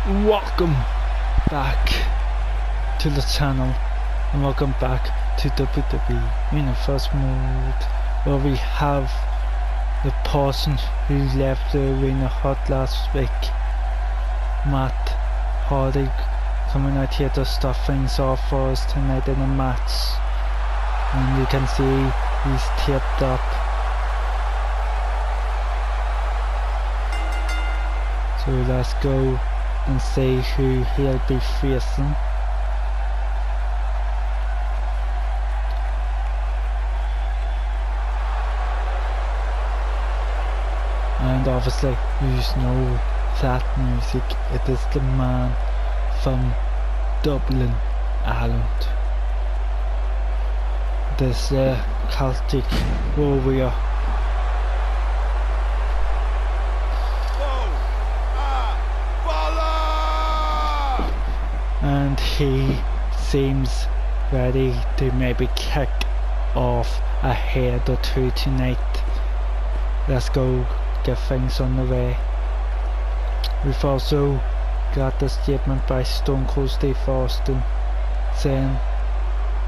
Welcome back to the channel and welcome back to WWE Universe mode, where we have the person who left the arena hot last week, Matt Hardy, coming out here to start things off for us tonight in a match. And you can see he's taped up. So let's go and see who he'll be facing. And obviously you know that music, it is the man from Dublin, Ireland. This Celtic warrior. And he seems ready to maybe kick off a head or two tonight. Let's go get things on the way. We've also got the statement by Stone Cold Steve Austin saying,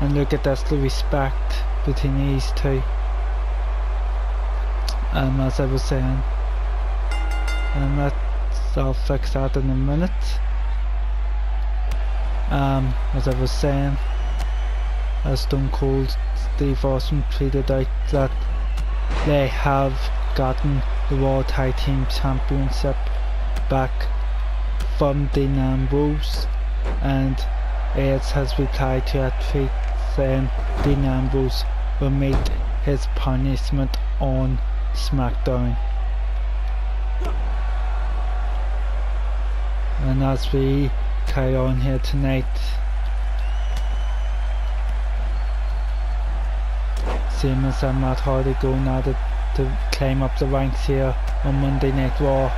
and look at this, the respect between these two. As I was saying, and I'll fix that in a minute. As I was saying, as Stone Cold Steve Austin tweeted out that they have gotten the World Tag Team Championship back from Dean Ambrose, and Edge has replied to a tweet saying Dean Ambrose will meet his punishment on SmackDown. And as we carry on here tonight, Sheamus and Matt Hardy going at it to climb up the ranks here on Monday Night Raw,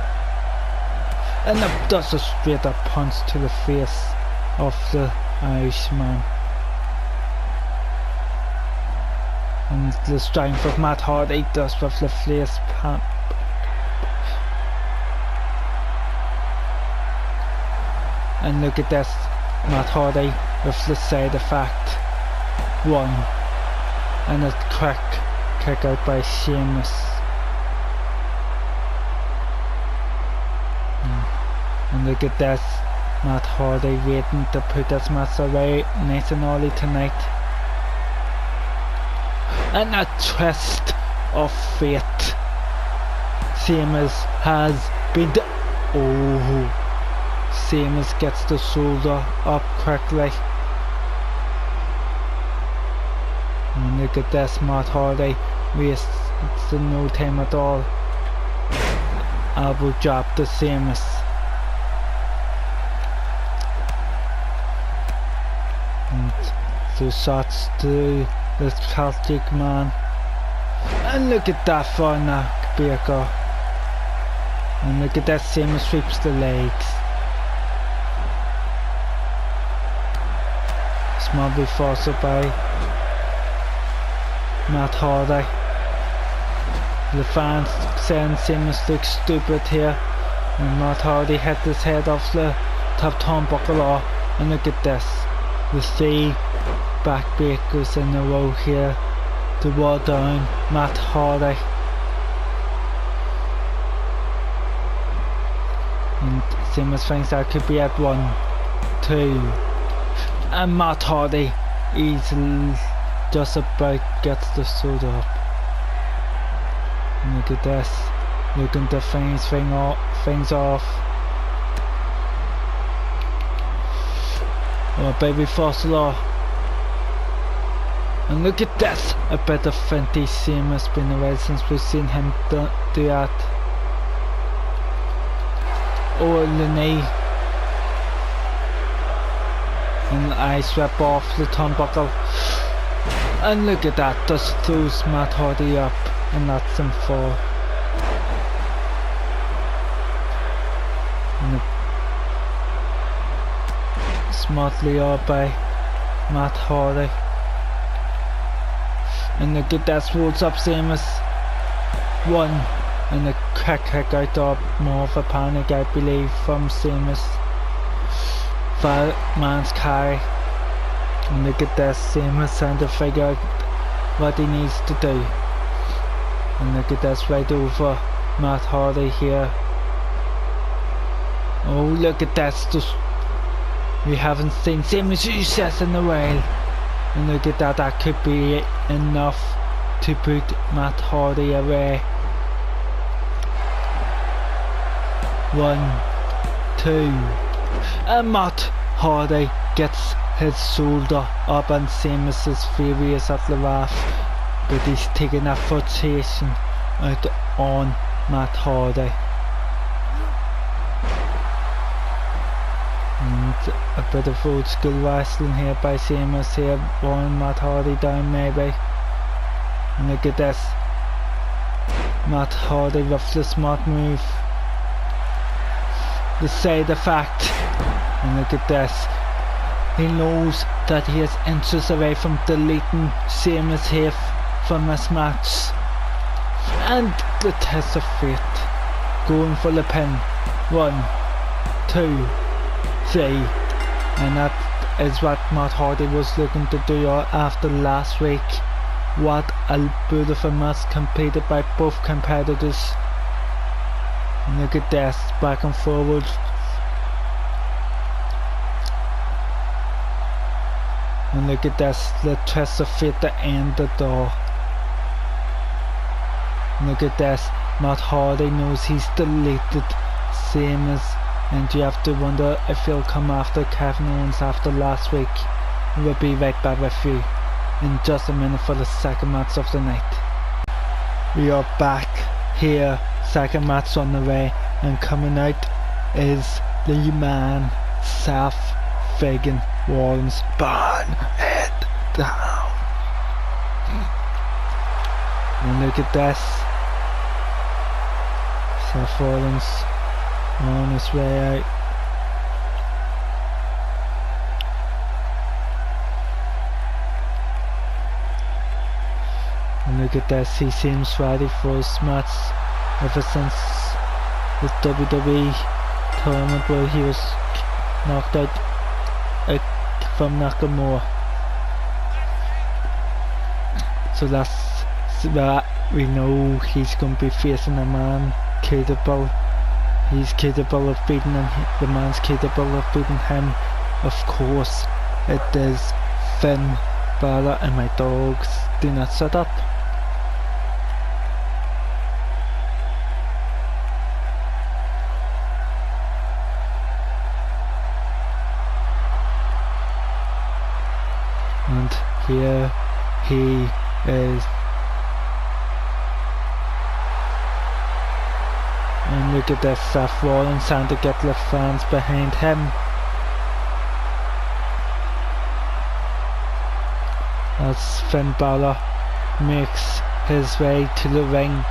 and it does a straight up punch to the face of the Irishman. And the strength of Matt Hardy does with the face pump. And look at this, Matt Hardy with the side effect. One. And a quick kick out by Sheamus. And look at this, Matt Hardy waiting to put this match away nice and early tonight. And a twist of fate. Sheamus has been Sheamus gets the shoulder up quickly. And look at this, Matt Hardy wastes no time at all. Elbow drop to Sheamus. And the shots to the Celtic man. And look at that for a neck breaker. And look at that, Sheamus sweeps the legs. Small followed by Matt Hardy. The fans saying Sheamus looks stupid here, and Matt Hardy hit his head off the top turnbuckle. And look at this, the 3 backbreakers in a row here to wear down Matt Hardy. And Sheamus thinks that could be at 1, 2. And Matt Hardy easily just about gets the shoulder up. And look at this, looking to finish things off. Oh baby Fossilor. And look at this, a bit of Fenty Sheamus. Been a while since we've seen him do that. Oh, the knee. And I swept off the turnbuckle. And look at that, just throws Matt Hardy up and lets him fall. And smartly up by Matt Hardy. And look at that, rolls up Sheamus. 1. and a quick kick out of more of a panic, I believe, from Sheamus. man's carry. And look at this, Seamus trying to figure out what he needs to do. And look at this, right over Matt Hardy here. Oh, look at this, just we haven't seen Seamus success in a while. And look at that, that could be enough to put Matt Hardy away. 1, 2, and Matt Hardy gets his shoulder up, and Seamus is furious at the ref, but he's taking that frustration out on Matt Hardy. And a bit of old school wrestling here by Seamus here, wearing Matt Hardy down maybe. And look at this, Matt Hardy with the smart move, the side effect. And look at this, he knows that he is inches away from deleting Seamus here from this match. And the test of fate, going for the pin. 1, 2, 3, and that is what Matt Hardy was looking to do after last week. What a beautiful match completed by both competitors. And look at this, back and forward. And look at this, the twist of fate to end the door. And look at this, Matt Hardy knows he's deleted Seamus, and you have to wonder if he'll come after Kevin Owens after last week. We'll be right back with you in just a minute for the second match of the night. We are back here, second match on the way, and coming out is the man Seth friggin' Rollins. Burn it down. And look at this, Seth Rollins on his way out. And look at this, he seems ready for his match ever since the WWE tournament where he was knocked out from Nakamura. So that's that we know he's going to be facing a man capable. He's capable of beating him. The man's capable of beating him. Of course, it is Finn Balor, and my dogs do not shut up. And here he is. And look at this, Seth Rollins trying to get the fans behind him. As Finn Balor makes his way to the ring,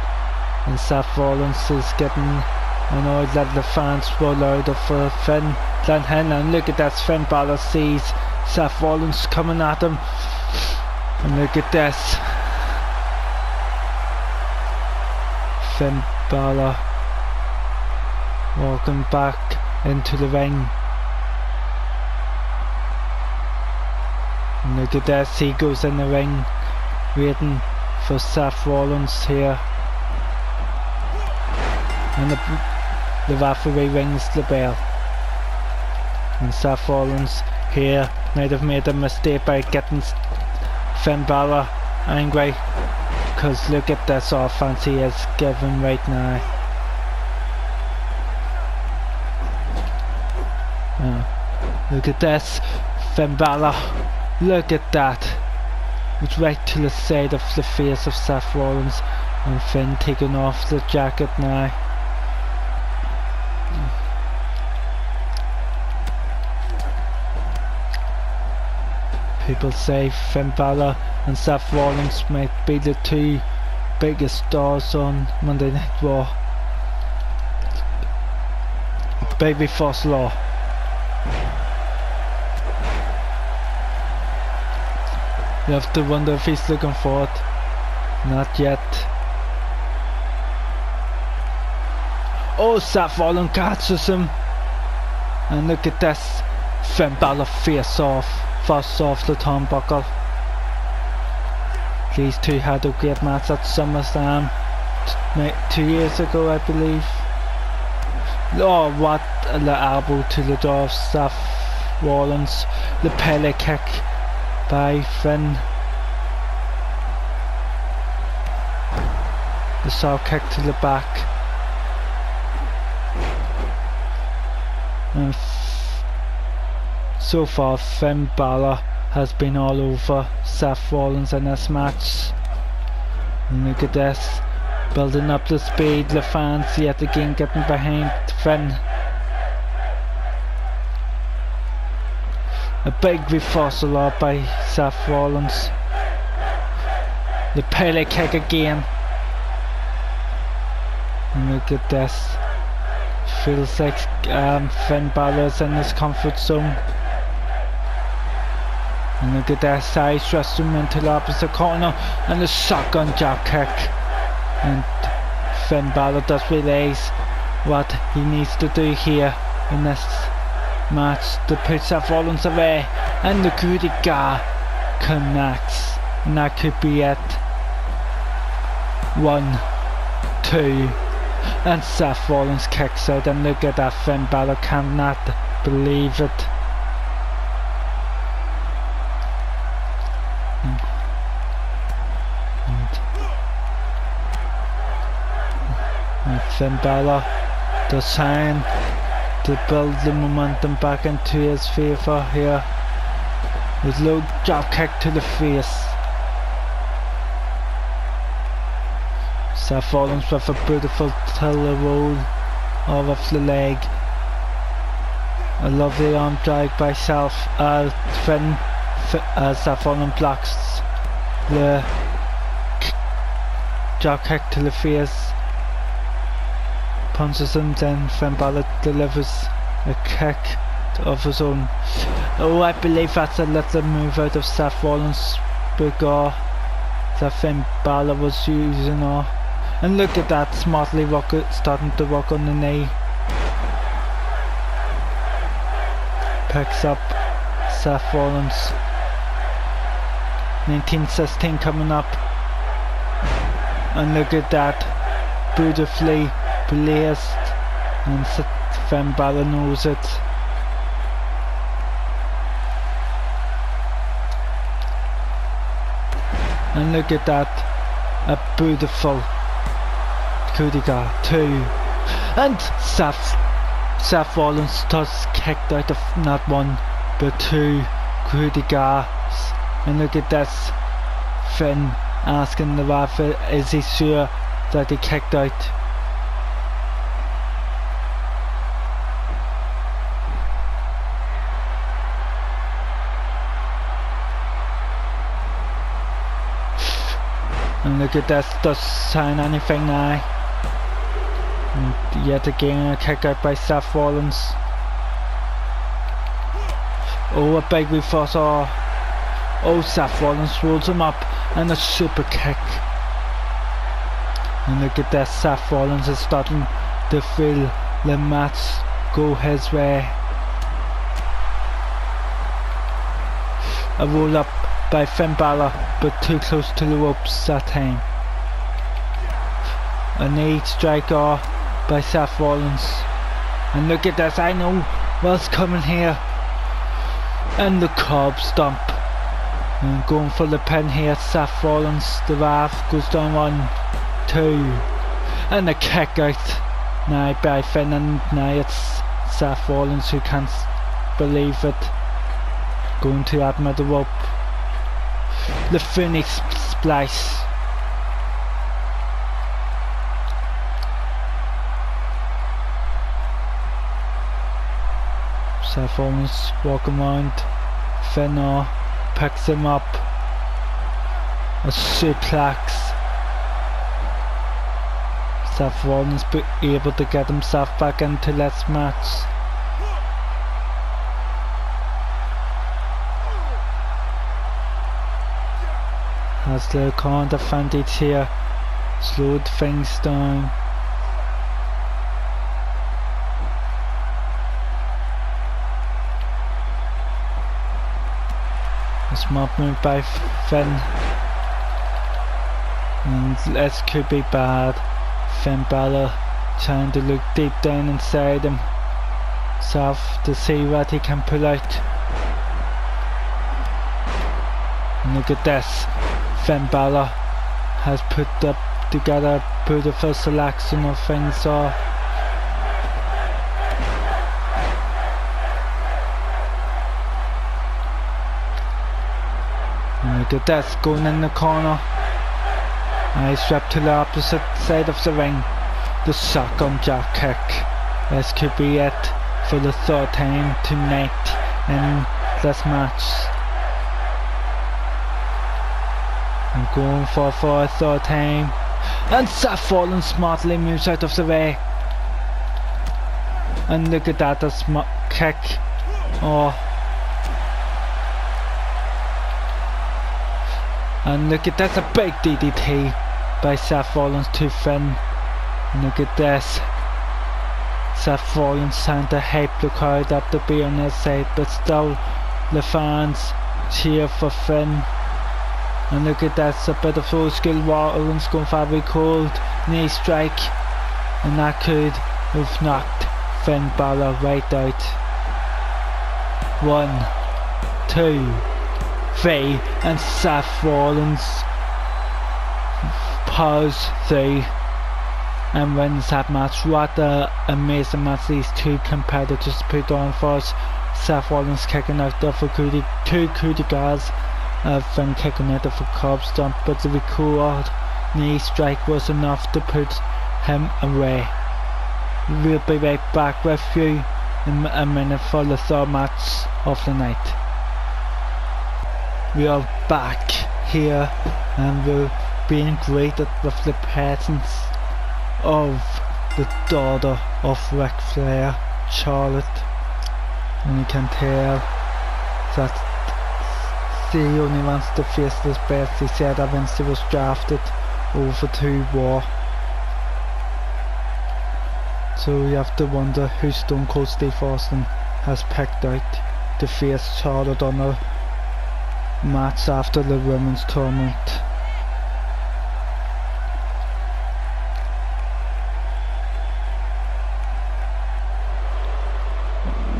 and Seth Rollins is getting annoyed that the fans roll louder for Finn than him. And look at that, Finn Balor sees Seth Rollins coming at him, and look at this, Finn Balor walking back into the ring. And look at this, he goes in the ring waiting for Seth Rollins here, and the referee rings the bell, and Seth Rollins here might have made a mistake by getting Finn Balor angry, because look at this offense he is giving right now. Look at this, Finn Balor, look at that. It's right to the side of the face of Seth Rollins, and Finn taking off the jacket now. People say Finn Balor and Seth Rollins might be the two biggest stars on Monday Night Raw. Baby Force Law. You have to wonder if he's looking for it. Not yet. Oh, Seth Rollins catches him. And look at this. Finn Balor face off, first off the turnbuckle. These two had a great match at SummerSlam 2 years ago, I believe. Oh, what the elbow to the door of Seth Rollins. The Pele kick by Finn. The saw kick to the back. And so far Finn Balor has been all over Seth Rollins in this match. And look at this, building up the speed, the fans yet again getting behind Finn. A big reversal by Seth Rollins. The Pele kick again. And look at this. Feels like Finn Balor is in his comfort zone. And look at that, side thrust him into the opposite corner and the shotgun jab kick. And Finn Balor does realise what he needs to do here in this match to put Seth Rollins away, and the coup de grace connects, and that could be it. 1, 2, and Seth Rollins kicks out, and look at that, Finn Balor cannot believe it. And Finn Balor does trying to build the momentum back into his favour here with low drop kick to the face. Seth Rollins with a beautiful tail roll off the leg. A lovely arm drag by Seth Rollins blocks the drop kick to the face. Punches him, then Finn Balor delivers a kick of his own. Oh, I believe that's a little move out of Seth Rollins' bigger that Finn Balor was using. And look at that, smartly starting to work on the knee. Picks up Seth Rollins. 1916 coming up. And look at that, beautifully placed, and Finn Balor knows it. And look at that, a beautiful coup de grace, 2, and Seth Rollins does kicked out of not 1 but 2 coup de grace. And look at this, Finn asking the ref, is he sure that he kicked out? And look at this, does sign anything now. And yet again a kick out by Seth Rollins. Oh, a big reversal. Oh, Seth Rollins rolls him up and a super kick. And look at this, Seth Rollins is starting to feel the match go his way. A roll up by Finn Balor, but too close to the ropes that time. A knee striker by Seth Rollins. And look at this, I know what's coming here. And the curb stomp. And going for the pin here, Seth Rollins. The ref goes down 1, 2. And the kick out now by Finn, and now it's Seth Rollins who can't believe it. Going to that middle rope. The Phoenix Splash. Seth Rollins walking around. Finn picks him up. A suplex. Seth Rollins be able to get himself back into this match. Has the current advantage here, slowed things down. A smart move by Finn. And this could be bad. Finn Balor trying to look deep down inside him. To see what he can pull out. And look at this. Finn Balor has put up together a beautiful selection of things. So and look at this, going in the corner. Nice rep to the opposite side of the ring. The shotgun jack kick. This could be it for the third time tonight in this match. I'm going for a third time. And Seth Rollins smartly moves out of the way. And look at that, a smart kick. Oh. And look at that, a big DDT by Seth Rollins to Finn. And look at this. Seth Rollins trying to hype the crowd up to be on his side, but still the fans cheer for Finn. And look at that, a bit of old school Rollins going for a very cold knee strike. And that could have knocked Finn Balor right out. 1, 2, 3, and Seth Rollins powers through and wins that match. What an amazing match these two competitors put on for us. Seth Rollins kicking out of a two coup de grace, Finn kicking out of a curb stomp, but the record knee strike was enough to put him away. We'll be right back with you in a minute for the third match of the night. We are back here and we're being greeted with the presence of the daughter of Ric Flair, Charlotte. And you can tell that she only wants to face this best. She said that when she was drafted over to War. So you have to wonder who Stone Cold Steve Austin has picked out to face Charlotte on a match after the women's tournament.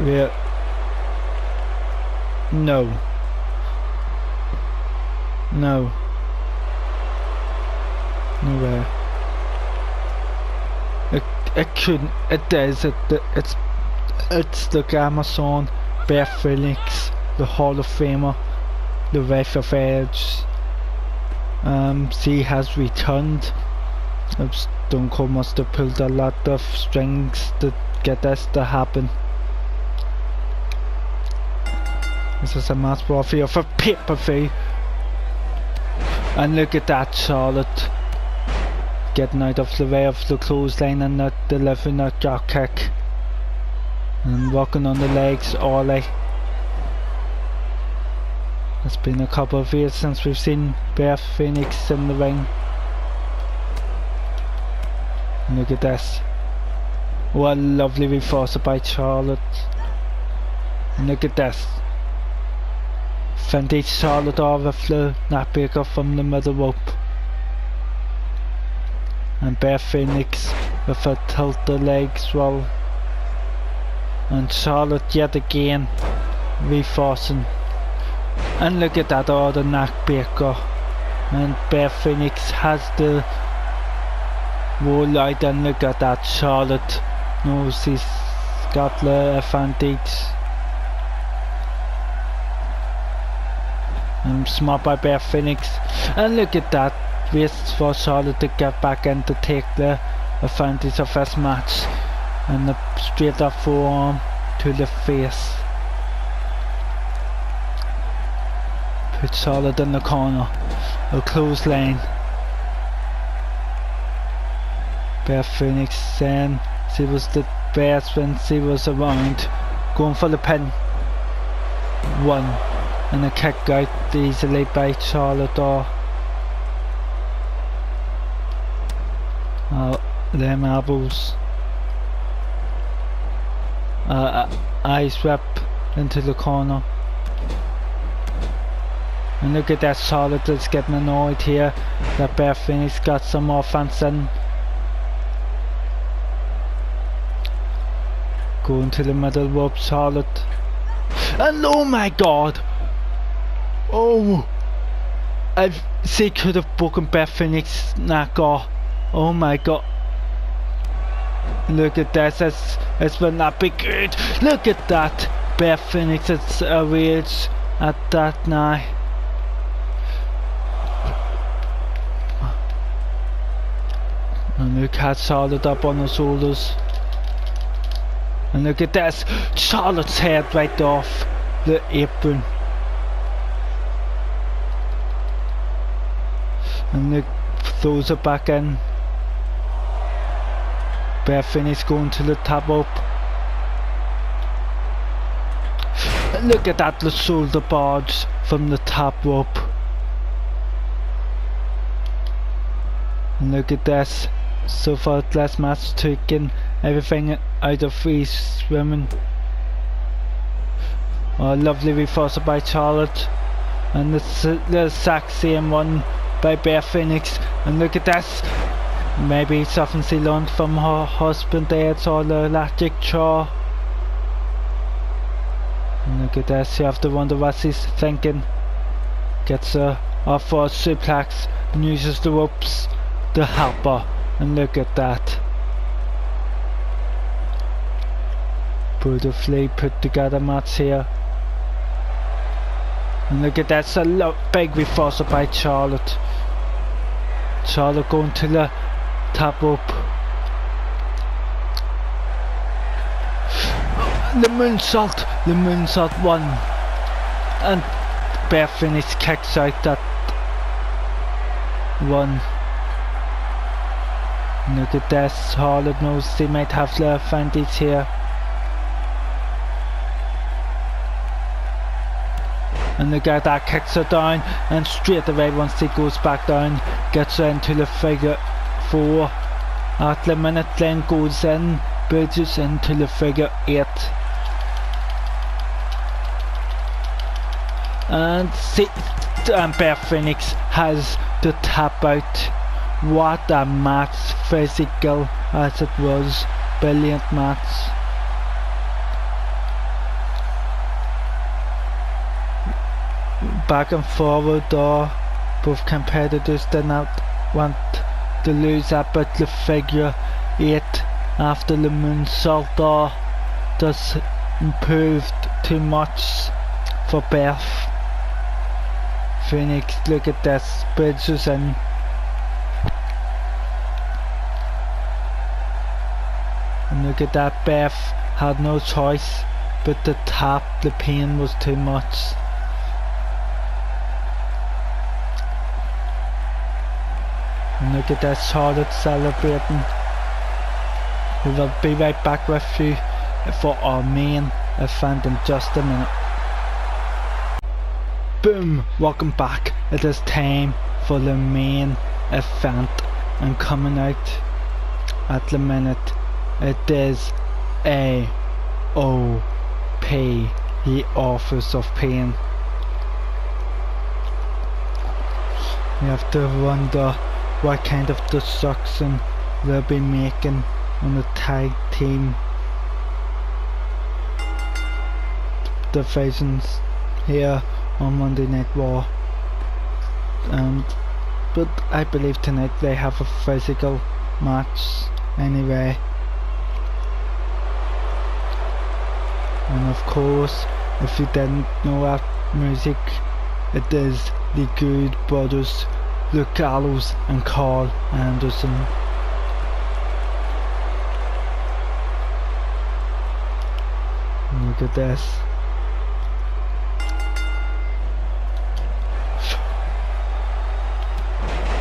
Yeah. No. No. No way. It couldn't. It does. It's the Amazon, Beth Phoenix, the Hall of Famer, the Wraith of Edge. She has returned. Stone Cold must have pulled a lot of strings to get this to happen. This is a match for a pay-per-view. And look at that, Charlotte getting out of the way of the clothesline and not delivering that drop kick. And walking on the legs early. It's been a couple of years since we've seen Beth Phoenix in the ring. And look at this. What a lovely reversal by Charlotte. And look at this. Fendi Charlotte over the neckbreaker from the middle rope. And Beth Phoenix with a tilted legs roll. And Charlotte yet again reinforcing. And look at that other neckbreaker. And Beth Phoenix has the roll out, and look at that, Charlotte knows she's got the advantage. And smart by Beth Phoenix. And look at that, waits for Charlotte to get back in to take the advantage of this match. And the straight up forearm to the face. Put Charlotte in the corner. A clothesline. Beth Phoenix saying she was the best when she was around. Going for the pin. 1. And a kick out easily by Charlotte. Them elbows. Eyes whip into the corner. And look at that, Charlotte is getting annoyed here that Beth Phoenix got some offense in. Going to the middle rope, Charlotte. And oh my god! Oh! She could have broken Beth Phoenix's neck off. Oh my god. Look at this, it will not be good. Look at that! Beth Phoenix is rage at that now. And look at Charlotte up on her shoulders. And look at this, Charlotte's head right off the apron. And look, throws it back in. Beth Phoenix going to the top rope. And look at that, the shoulder barge from the top rope. And look at this. So far, last match taking everything out of these women. Oh, lovely reversal by Charlotte. And the exact same one by Beth Phoenix. And look at this. Maybe something she learned from her husband there. It's all the electric chair. And look at this. You have to wonder what she's thinking. Gets her off for a suplex and uses the ropes to help her. And look at that. Beautifully put together match here. And look at that, it's a big reversal by Charlotte. Charlotte going to the top rope. The moonsault won. And Beth Phoenix kicks out that one. Look at this, Charlotte knows they might have the advantage here. And look at that, kicks her down, and straight away once she goes back down, gets her into the figure 4. At the minute then goes in, bridges into the figure 8. And Beth Phoenix has the tap out. What a match, physical as it was, brilliant match. Back and forward though, both competitors did not want to lose that, but the figure 8 after the moonsault though just improved too much for Beth Phoenix. Look at this, bridges in. And look at that, Beth had no choice but to tap, the pain was too much. And look at that, Charlotte celebrating. We will be right back with you for our main event in just a minute. Boom! Welcome back. It is time for the main event, and coming out at the minute it is AOP, the Authors of Pain. You have to wonder what kind of destruction they'll be making on the tag team divisions here on Monday Night Raw. But I believe tonight they have a physical match anyway. And of course, if you didn't know that music, it is the Good Brothers, Luke Gallows and Carl Anderson. Look at this.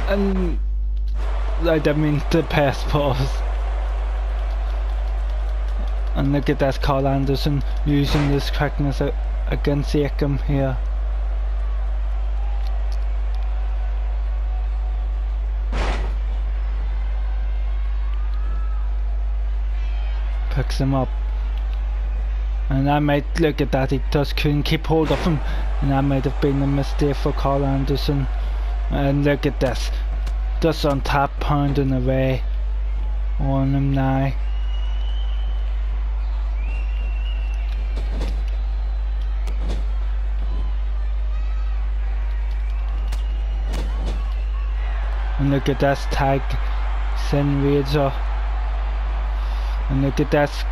And I didn't mean to pass pause. And look at that, Carl Anderson using this quickness against Akam here. Picks him up. And I might look at that, he just couldn't keep hold of him, and that might have been a mistake for Carl Anderson. And look at this, just on top, pounding away on him now. And look at this tag, Sin Razor. And look at this,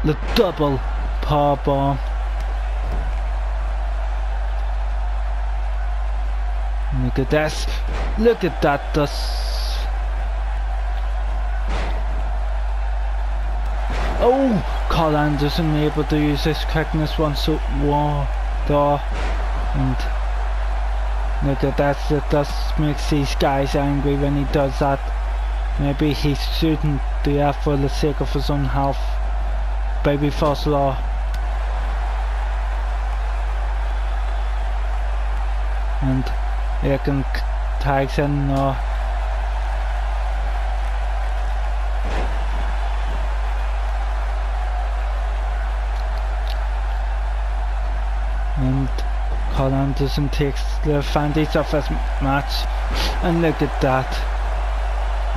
the double powerbomb. Look at this, look at that, oh, Carl Anderson able to use his quickness once more there. And look at that, it just makes these guys angry when he does that. Maybe he shouldn't do that for the sake of his own health. Baby first law. And Aiken tags in now. And Carl Anderson takes the advantage of his match. And look at that.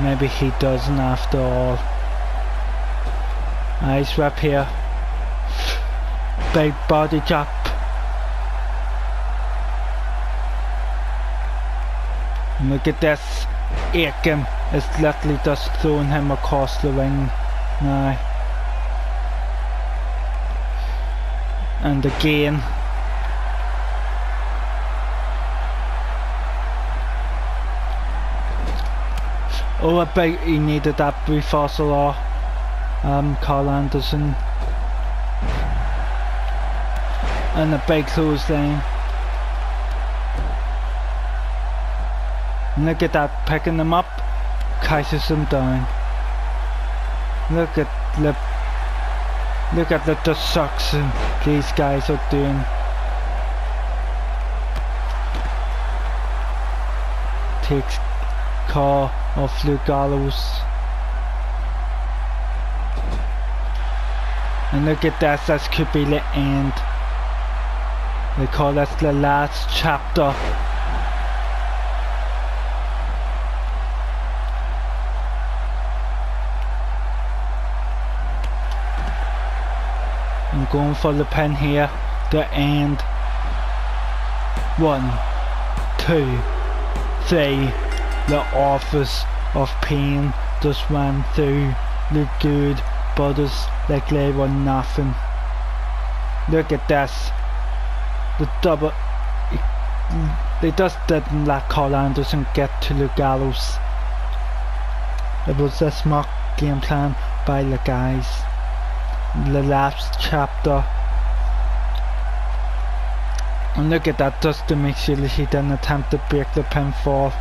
Maybe he doesn't after all. Nice rep here. Big body drop. And look at this. Aiken is literally just throwing him across the ring now. And again. Oh, I bet he needed that reversal or Carl Anderson. And a big clothesline. Look at that, picking them up, catches them down. Look at the destruction these guys are doing. Takes car of Luke Gallows. And look at that, that could be the end. They call that the last chapter. I'm going for the pin here, the end. 1, 2, 3. The Office of Pain just ran through the Good Brothers like they were nothing. Look at this. The double. They just didn't let Carl Anderson get to the gallows. It was a smart game plan by the guys. The last chapter. And look at that, just to make sure that he didn't attempt to break the pinfall.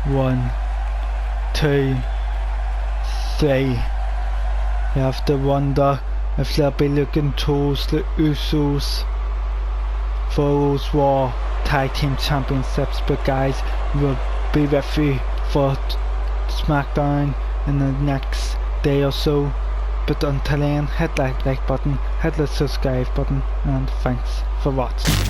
1, 2, 3. You have to wonder if they'll be looking towards the Usos for those Raw Tag Team Championships, but guys, we'll be with you for SmackDown in the next day or so. But until then, hit that like button, hit the subscribe button, and thanks for watching.